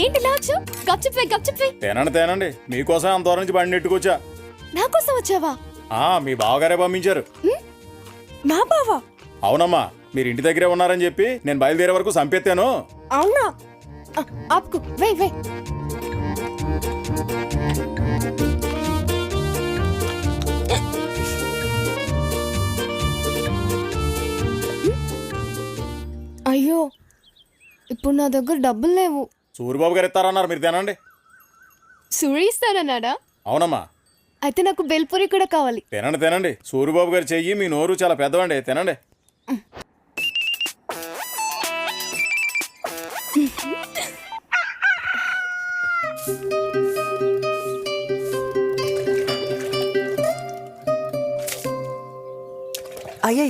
ఏంటి లాచు? గప్చిప్పే. తేనండి మీకోసం అంత దూరం నుంచి బండి నెట్టుకొచ్చా. నా కోసం వచ్చావా? మీ బావగారే పంపించారు. మా బావా? అవునమ్మా, మీరు ఇంటి దగ్గరే ఉన్నారని చెప్పి నేను బయలుదేరే వరకు సంపెత్తాను. అవునా? ఆపుకు, వై. అయ్యో, ఇప్పుడు నా దగ్గర డబ్బులు లేవు. సూరిబాబు గారు ఇస్తారన్నారు, మీరు తినండి. సూరి ఇస్తానన్నాడా? అవునమ్మా. అయితే నాకు బెల్పూరి కూడా కావాలి. తినండి. సూరిబాబు గారు చెయ్యి మీ నోరు చాలా పెద్దవండి, తినండి. అయ్యో